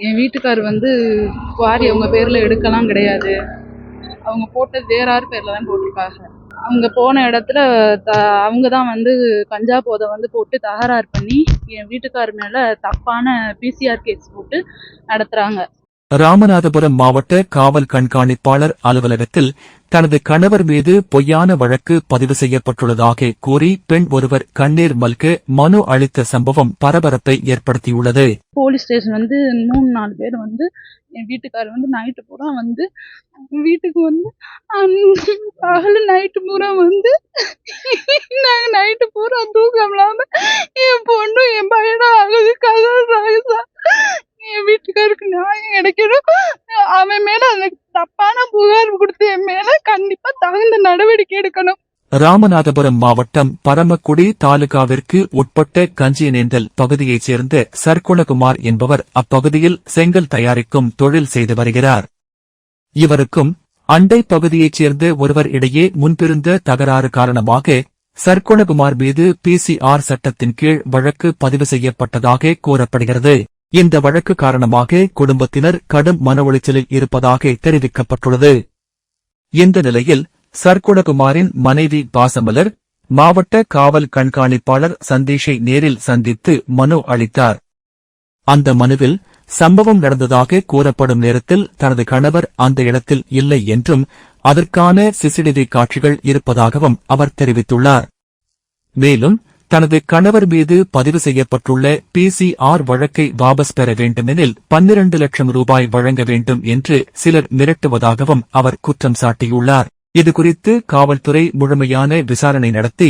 என் வீட்டுக்கார் வந்து குவாரி அவங்க பேர்ல எடுக்கலாம் கிடையாது. அவங்க போட்டது வேற ஆள் பேர்ல தான் போட்டிருக்காங்க. அவங்க போன இடத்துல த அவங்க தான் வந்து கஞ்சா போதை வந்து போட்டு தகராறு பண்ணி என் வீட்டுக்கார் மேல தப்பான பிசிஆர் கேஸ் போட்டு நடத்துறாங்க. ராமநாதபுரம் மாவட்ட காவல் கண்காணிப்பாளர் அலுவலகத்தில் தனது கணவர் மீது பொய்யான வழக்கு பதிவு செய்யப்பட்டுள்ளதாக கூறி பெண் ஒருவர் கண்ணீர் மல்க மனு அளித்த சம்பவம் பரபரப்பை ஏற்படுத்தியுள்ளது. போலீஸ் ஸ்டேஷன் வந்து 3-4 பேர் வந்து என் வீட்டுக்காரர் வந்து நைட்டு பூரா வந்து வீட்டுக்கு வந்து பகல் நைட்டு பூரா வந்து நாங்க நைட்டு பூரா தூக்கம் இல்லாம என் பொண்ணும் என் பையனும் ஆகுது கதறாங்க சார். என் வீட்டுக்காருக்கு நியாயம் கிடைக்கணும். அவன் மேல அந்த தப்பான புகார் கொடுத்து என் மேல கண்டிப்பா தகுந்த நடவடிக்கை எடுக்கணும். ராமநாதபுரம் மாவட்டம் பரமக்குடி தாலுகாவிற்கு உட்பட்ட கஞ்சியனேந்தல் பகுதியைச் சேர்ந்த சர்க்குணகுமார் என்பவர் அப்பகுதியில் செங்கல் தயாரிக்கும் தொழில் செய்து வருகிறார். இவருக்கும் அண்டை பகுதியைச் சேர்ந்த ஒருவர் இடையே முன்பிருந்த தகராறு காரணமாக சர்க்குணகுமார் மீது பிசிஆர் சட்டத்தின் கீழ் வழக்கு பதிவு செய்யப்பட்டதாக கூறப்படுகிறது. இந்த வழக்கு காரணமாக குடும்பத்தினர் கடும் மன உளைச்சலில் இருப்பதாக தெரிவிக்கப்பட்டுள்ளது. இந்த நிலையில் சர்க்குணகுமாரின் மனைவி பாசமலர் மாவட்ட காவல் கண்காணிப்பாளர் சந்தீஷை நேரில் சந்தித்து மனு அளித்தார். அந்த மனுவில் சம்பவம் நடந்ததாக கூறப்படும் நேரத்தில் தனது கணவர் அந்த இடத்தில் இல்லை என்றும் அதற்கான சிசிடிவி காட்சிகள் இருப்பதாகவும் அவர் தெரிவித்துள்ளார். மேலும் தனது கணவர் மீது பதிவு செய்யப்பட்டுள்ள பிசிஆர் வழக்கை வாபஸ் பெற வேண்டுமெனில் 12 லட்சம் ரூபாய் வழங்க வேண்டும் என்று சிலர் மிரட்டுவதாகவும் அவர் குற்றம் சாட்டியுள்ளார். இதுகுறித்து காவல்துறை முழுமையான விசாரணை நடத்தி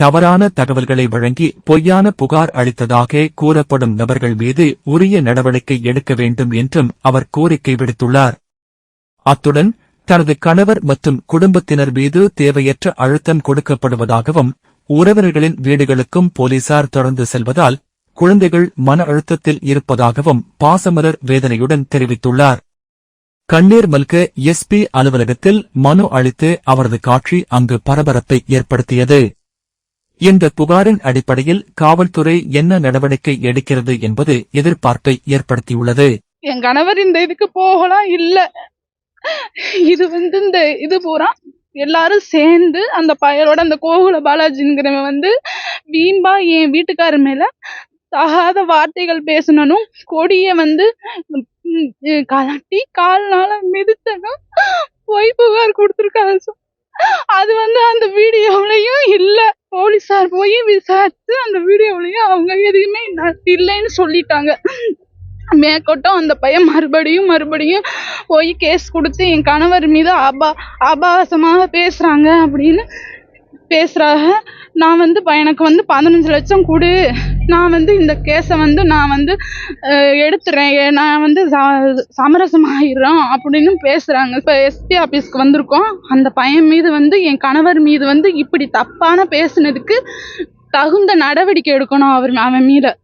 தவறான தகவல்களை வழங்கி பொய்யான புகார் அளித்ததாக கூறப்படும் நபர்கள் மீது உரிய நடவடிக்கை எடுக்க வேண்டும் என்றும் அவர் கோரிக்கை விடுத்துள்ளார். அத்துடன் தனது கணவர் மற்றும் குடும்பத்தினர் மீது தேவையற்ற அழுத்தம் கொடுக்கப்படுவதாகவும் உறவினர்களின் வீடுகளுக்கும் போலீசார் தொடர்ந்து செல்வதால் குழந்தைகள் மன அழுத்தத்தில் இருப்பதாகவும் பாசமலர் வேதனையுடன் தெரிவித்துள்ளார். கண்ணீர் மல்க எஸ்பி அலுவலகத்தில் மனு அளித்து அவரது காட்சி அங்கு பரபரப்பை ஏற்படுத்தியது. இந்த புகாரின் அடிப்படையில் காவல்துறை என்ன நடவடிக்கை எடுக்கிறது என்பது எதிர்பார்ப்பை ஏற்படுத்தியுள்ளது. என் கணவர் இந்த இதுக்கு போகலாம் இல்ல, இது வந்து இந்த இது பூரா எல்லாரும் சேர்ந்து அந்த பயலோட அந்த கோகுல பாலாஜிங்கிறவன் வந்து வீம்பா என் வீட்டுக்கார மேல தகாத வார்த்தைகள் பேசணும், கொடிய வந்து கலட்டி கால்னால மிதித்தனும் பொய் புகார் கொடுத்துருக்காங்க. அது வந்து அந்த வீடியோவிலையும் இல்ல. போலீஸார் போய் விசாரிச்சு அந்த வீடியோவிலையும் அவங்க எதுவுமே இல்லைன்னு சொல்லிட்டாங்க. மேற்கொட்டும் அந்த பையன் மறுபடியும் போய் கேஸ் கொடுத்து என் கணவர் மீது ஆபாசமாக பேசுறாங்க அப்படின்னு பேசுறாங்க. நான் வந்து எனக்கு வந்து 15 லட்சம் கொடு, நான் வந்து இந்த கேஸை வந்து நான் வந்து எடுத்துறேன், நான் வந்து சமரசமாயிடுறோம் அப்படின்னு பேசுறாங்க. இப்ப எஸ்பி ஆபீஸ்க்கு வந்திருக்கோம். அந்த பையன் மீது வந்து என் கணவர் மீது வந்து இப்படி தப்பான பேசுனதுக்கு தகுந்த நடவடிக்கை எடுக்கணும் அவன் மீத.